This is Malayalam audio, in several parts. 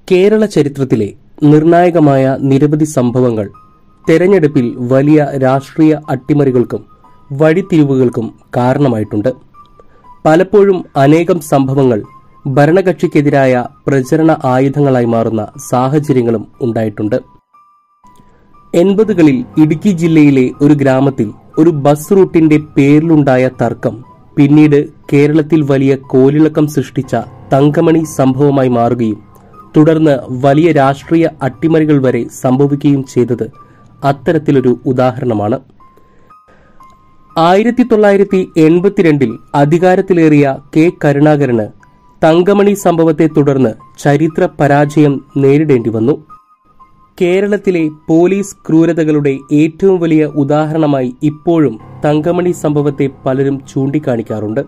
കേരള ചരിത്രത്തിലെ നിർണായകമായ നിരവധി സംഭവങ്ങൾ തെരഞ്ഞെടുപ്പിൽ വലിയ രാഷ്ട്രീയ അട്ടിമറികൾക്കും വഴിത്തിരിവുകൾക്കും കാരണമായിട്ടുണ്ട്. പലപ്പോഴും അനേകം സംഭവങ്ങൾ ഭരണകക്ഷിക്കെതിരായ പ്രചരണ ആയുധങ്ങളായി മാറുന്ന സാഹചര്യങ്ങളും ഉണ്ടായിട്ടുണ്ട്. 80കളിൽ ഇടുക്കി ജില്ലയിലെ ഒരു ഗ്രാമത്തിൽ ഒരു ബസ് റൂട്ടിന്റെ പേരിലുണ്ടായ തർക്കം പിന്നീട് കേരളത്തിൽ വലിയ കോലിളക്കം സൃഷ്ടിച്ച തങ്കമണി സംഭവമായി മാറുകയും തുടർന്ന് വലിയ രാഷ്ട്രീയ അട്ടിമറികൾ വരെ സംഭവിക്കുകയും ചെയ്തത് അത്തരത്തിലൊരു ഉദാഹരണമാണ്. 1982 അധികാരത്തിലേറിയ കെ കരുണാകരന് തങ്കമണി സംഭവത്തെ തുടർന്ന് ചരിത്ര പരാജയം നേരിടേണ്ടി വന്നു. കേരളത്തിലെ പോലീസ് ക്രൂരതകളുടെ ഏറ്റവും വലിയ ഉദാഹരണമായി ഇപ്പോഴും തങ്കമണി സംഭവത്തെ പലരും ചൂണ്ടിക്കാണിക്കാറുണ്ട്.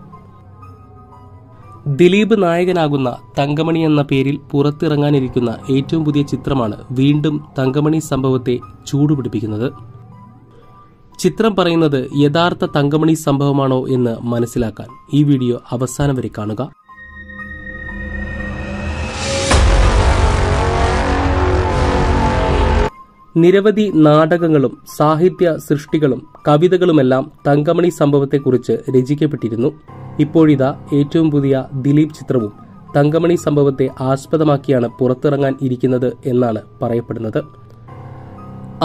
ദിലീപ് നായകനാകുന്ന തങ്കമണി എന്ന പേരിൽ പുറത്തിറങ്ങാനിരിക്കുന്ന ഏറ്റവും പുതിയ ചിത്രമാണ് വീണ്ടും തങ്കമണി സംഭവത്തെ ചൂടുപിടിപ്പിക്കുന്നത്. ചിത്രം പറയുന്നത് യഥാർത്ഥ തങ്കമണി സംഭവമാണോ എന്ന് മനസ്സിലാക്കാൻ ഈ വീഡിയോ അവസാനം വരെ കാണുക. നിരവധി നാടകങ്ങളും സാഹിത്യ സൃഷ്ടികളും കവിതകളുമെല്ലാം തങ്കമണി സംഭവത്തെക്കുറിച്ച് രചിക്കപ്പെട്ടിരുന്നു. ഇപ്പോഴിതാ ഏറ്റവും പുതിയ ദിലീപ് ചിത്രവും തങ്കമണി സംഭവത്തെ ആസ്പദമാക്കിയാണ് പുറത്തിറങ്ങാൻ ഇരിക്കുന്നത് എന്നാണ് പറയപ്പെടുന്നത്.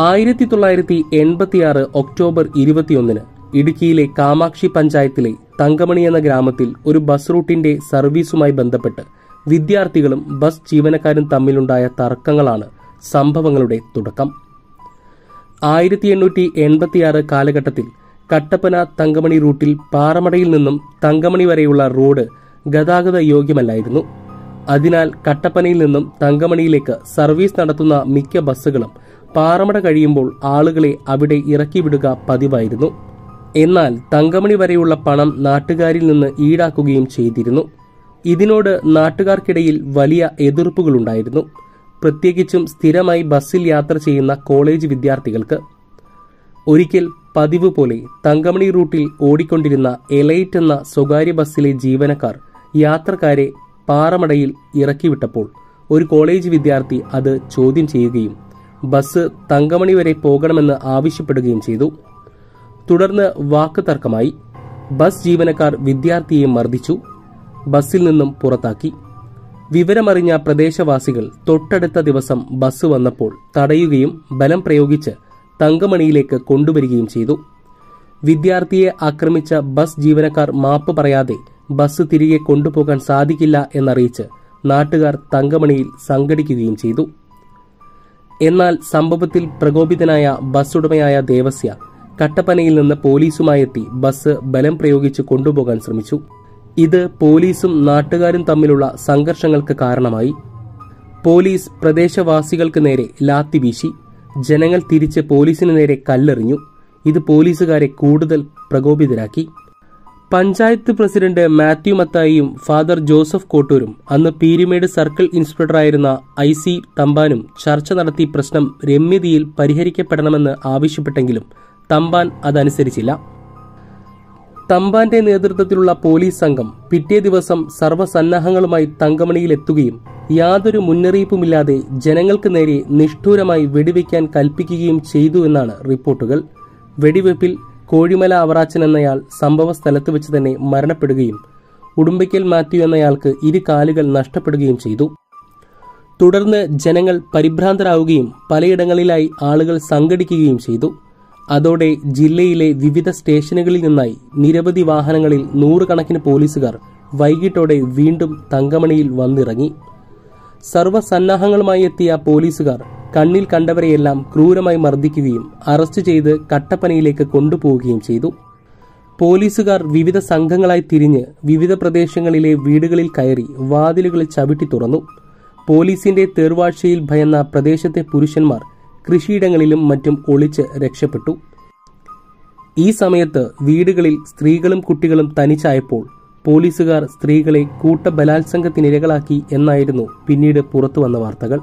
1986 ഒക്ടോബർ 21 ഇടുക്കിയിലെ കാമാക്ഷി പഞ്ചായത്തിലെ തങ്കമണി എന്ന ഗ്രാമത്തിൽ ഒരു ബസ് റൂട്ടിന്റെ സർവീസുമായി ബന്ധപ്പെട്ട് വിദ്യാർത്ഥികളും ബസ് ജീവനക്കാരും തമ്മിലുണ്ടായ തർക്കങ്ങളാണ് സംഭവങ്ങളുടെ തുടക്കം. 1886 കാലഘട്ടത്തിൽ കട്ടപ്പന തങ്കമണി റൂട്ടിൽ പാറമടയിൽ നിന്നും തങ്കമണി വരെയുള്ള റോഡ് ഗതാഗത യോഗ്യമല്ലായിരുന്നു. അതിനാൽ കട്ടപ്പനയിൽ നിന്നും തങ്കമണിയിലേക്ക് സർവീസ് നടത്തുന്ന മിക്ക ബസ്സുകളും പാറമട കഴിയുമ്പോൾ ആളുകളെ അവിടെ ഇറക്കിവിടുക പതിവായിരുന്നു. എന്നാൽ തങ്കമണി വരെയുള്ള പണം നാട്ടുകാരിൽ നിന്ന് ഈടാക്കുകയും ചെയ്തിരുന്നു. ഇതിനോട് നാട്ടുകാർക്കിടയിൽ വലിയ എതിർപ്പുകളുണ്ടായിരുന്നു, പ്രത്യേകിച്ചും സ്ഥിരമായി ബസ്സിൽ യാത്ര ചെയ്യുന്ന കോളേജ് വിദ്യാർത്ഥികൾക്ക്. ഒരിക്കൽ പതിവ് പോലെ തങ്കമണി റൂട്ടിൽ ഓടിക്കൊണ്ടിരുന്ന എലൈറ്റ് എന്ന സ്വകാര്യ ബസ്സിലെ ജീവനക്കാർ യാത്രക്കാരെ പാറമടയിൽ ഇറക്കിവിട്ടപ്പോൾ ഒരു കോളേജ് വിദ്യാർത്ഥി അത് ചോദ്യം ചെയ്യുകയും ബസ് തങ്കമണി വരെ പോകണമെന്ന് ആവശ്യപ്പെടുകയും ചെയ്തു. തുടർന്ന് വാക്കുതർക്കമായി. ബസ് ജീവനക്കാർ വിദ്യാർത്ഥിയെ മർദ്ദിച്ചു, ബസ്സിൽ നിന്നും പുറത്താക്കി. വിവരമറിഞ്ഞ പ്രദേശവാസികൾ തൊട്ടടുത്ത ദിവസം ബസ് വന്നപ്പോൾ തടയുകയും ബലം പ്രയോഗിച്ച് തങ്കമണിയിലേക്ക് കൊണ്ടുവരികയും ചെയ്തു. വിദ്യാർത്ഥിയെ ആക്രമിച്ച ബസ് ജീവനക്കാർ മാപ്പ് പറയാതെ ബസ് തിരികെ കൊണ്ടുപോകാൻ സാധിക്കില്ല എന്നറിയിച്ച് നാട്ടുകാർ തങ്കമണിയിൽ സംഘടിക്കുകയും ചെയ്തു. എന്നാൽ സംഭവത്തിൽ പ്രകോപിതനായ ബസ് ഉടമയായ ദേവസ്യ കട്ടപ്പനയിൽ നിന്ന് പോലീസുമായെത്തി ബസ് ബലം പ്രയോഗിച്ച് കൊണ്ടുപോകാൻ ശ്രമിച്ചു. ഇത് പോലീസും നാട്ടുകാരും തമ്മിലുള്ള സംഘർഷങ്ങൾക്ക് കാരണമായി. പോലീസ് പ്രദേശവാസികൾക്ക് നേരെ ലാത്തി വീശി. ജനങ്ങൾ തിരിച്ച് പോലീസിന് നേരെ കല്ലെറിഞ്ഞു. ഇത് പോലീസുകാരെ കൂടുതൽ പ്രകോപിതരാക്കി. പഞ്ചായത്ത് പ്രസിഡന്റ് മാത്യു മത്തായിയും ഫാദർ ജോസഫ് കോട്ടൂരും അന്ന് പീരുമേട് സർക്കിൾ ഇൻസ്പെക്ടറായിരുന്ന IC തമ്പാനും ചർച്ച നടത്തി പ്രശ്നം രമ്യതയിൽ പരിഹരിക്കപ്പെടണമെന്ന് ആവശ്യപ്പെട്ടെങ്കിലും തമ്പാൻ അതനുസരിച്ചില്ല. തമ്പാന്റെ നേതൃത്വത്തിലുള്ള പോലീസ് സംഘം പിറ്റേ ദിവസം സർവ്വസന്നാഹങ്ങളുമായി തങ്കമണിയിലെത്തുകയും യാതൊരു മുന്നറിയിപ്പുമില്ലാതെ ജനങ്ങൾക്ക് നേരെ നിഷ്ഠൂരമായി വെടിവെക്കാൻ കൽപ്പിക്കുകയും ചെയ്തു എന്നാണ് റിപ്പോർട്ടുകൾ. വെടിവെപ്പിൽ കോഴിമല അവറാച്ചൻ എന്നയാൾ സംഭവ സ്ഥലത്ത് വെച്ച് തന്നെ മരണപ്പെടുകയും ഉടുമ്പയ്ക്കൽ മാത്യു എന്നയാൾക്ക് 2 കാലുകൾ നഷ്ടപ്പെടുകയും ചെയ്തു. തുടർന്ന് ജനങ്ങൾ പരിഭ്രാന്തരാവുകയും പലയിടങ്ങളിലായി ആളുകൾ സംഘടിക്കുകയും ചെയ്തു. അതോടെ ജില്ലയിലെ വിവിധ സ്റ്റേഷനുകളിൽ നിന്നായി നിരവധി വാഹനങ്ങളിൽ 100 കണക്കിന് പോലീസുകാർ വൈകിട്ടോടെ വീണ്ടും തങ്കമണിയിൽ വന്നിറങ്ങി. സർവ്വസന്നാഹങ്ങളുമായി എത്തിയ പോലീസുകാർ കണ്ണിൽ കണ്ടവരെയെല്ലാം ക്രൂരമായി മർദ്ദിക്കുകയും അറസ്റ്റ് ചെയ്ത് കട്ടപ്പനയിലേക്ക് കൊണ്ടുപോവുകയും ചെയ്തു. പോലീസുകാർ വിവിധ സംഘങ്ങളായി തിരിഞ്ഞ് വിവിധ പ്രദേശങ്ങളിലെ വീടുകളിൽ കയറി വാതിലുകൾ ചവിട്ടി തുറന്നു. പോലീസിന്റെ തേർവാഴ്ചയിൽ ഭയന്ന പ്രദേശത്തെ പുരുഷന്മാർ കൃഷിയിടങ്ങളിലും മറ്റും ഒളിച്ച് രക്ഷപ്പെട്ടു. ഈ സമയത്ത് വീടുകളിൽ സ്ത്രീകളും കുട്ടികളും തനിച്ചായപ്പോൾ പോലീസുകാർ സ്ത്രീകളെ കൂട്ടബലാത്സംഗത്തിനിരകളാക്കി എന്നായിരുന്നു പിന്നീട് പുറത്തുവന്ന വാർത്തകൾ.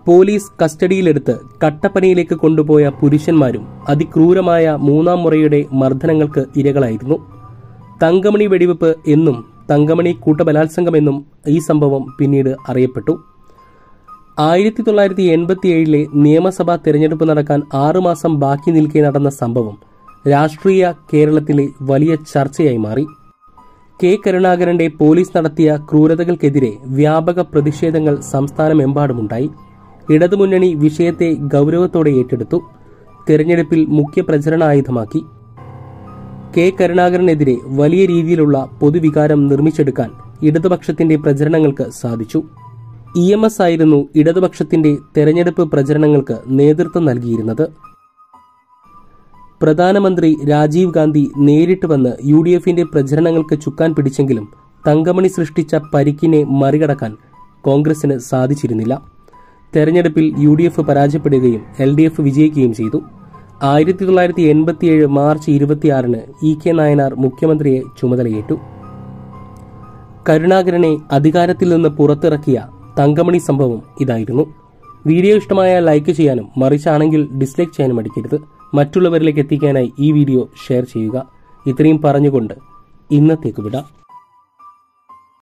പോലീസ് കസ്റ്റഡിയിലെടുത്ത് കട്ടപ്പനയിലേക്ക് കൊണ്ടുപോയ പുരുഷന്മാരും അതിക്രൂരമായ 3ാം മുറയുടെ മർദ്ദനങ്ങൾക്ക് ഇരകളായിരുന്നു. തങ്കമണി വെടിവെപ്പ് എന്നും തങ്കമണി കൂട്ടബലാത്സംഗമെന്നും ഈ സംഭവം പിന്നീട് അറിയപ്പെട്ടു. 1987 നിയമസഭാ തെരഞ്ഞെടുപ്പ് നടക്കാൻ 6 മാസം ബാക്കി നിൽക്കെ നടന്ന സംഭവം രാഷ്ട്രീയ കേരളത്തിലെ വലിയ ചർച്ചയായി മാറി. കെ കരുണാകരന്റെ പോലീസ് നടത്തിയ ക്രൂരതകൾക്കെതിരെ വ്യാപക പ്രതിഷേധങ്ങൾ സംസ്ഥാനമെമ്പാടുമുണ്ടായി. ഇടതുമുന്നണി വിഷയത്തെ ഗൌരവത്തോടെ ഏറ്റെടുത്തു. തെരഞ്ഞെടുപ്പിൽ മുഖ്യ പ്രചരണായുധമാക്കി. കെ കരുണാകരനെതിരെ വലിയ രീതിയിലുള്ള പൊതുവികാരം നിർമ്മിച്ചെടുക്കാൻ ഇടതുപക്ഷത്തിന്റെ പ്രചരണങ്ങൾക്ക് സാധിച്ചു. EMS ആയിരുന്നു ഇടതുപക്ഷത്തിന്റെ തെരഞ്ഞെടുപ്പ് പ്രചരണങ്ങൾക്ക് നേതൃത്വം നൽകിയിരുന്നത്. പ്രധാനമന്ത്രി രാജീവ് ഗാന്ധി നേരിട്ട് വന്ന് UDFന്റെ പ്രചരണങ്ങൾക്ക് ചുക്കാൻ പിടിച്ചെങ്കിലും തങ്കമണി സൃഷ്ടിച്ച പരിക്കിനെ മറികടക്കാൻ കോൺഗ്രസിന് സാധിച്ചിരുന്നില്ല. തെരഞ്ഞെടുപ്പിൽ UDF പരാജയപ്പെടുകയും LDF വിജയിക്കുകയും ചെയ്തു. 1987 മാർച്ച് 26 EK നായനാർ മുഖ്യമന്ത്രിയെ ചുമതലയേറ്റു. കരുണാകരനെ അധികാരത്തിൽ നിന്ന് പുറത്തിറക്കിയ തങ്കമണി സംഭവം ഇതായിരുന്നു. വീഡിയോ ഇഷ്ടമായ ലൈക്ക് ചെയ്യാനും മറിച്ചാണെങ്കിൽ ഡിസ്ലൈക്ക് ചെയ്യാനും മടിക്കരുത്. മറ്റുള്ളവരിലേക്ക് എത്തിക്കാനായി ഈ വീഡിയോ ഷെയർ ചെയ്യുക. ഇത്രയും പറഞ്ഞുകൊണ്ട് ഇന്നത്തേക്ക് വിടാം.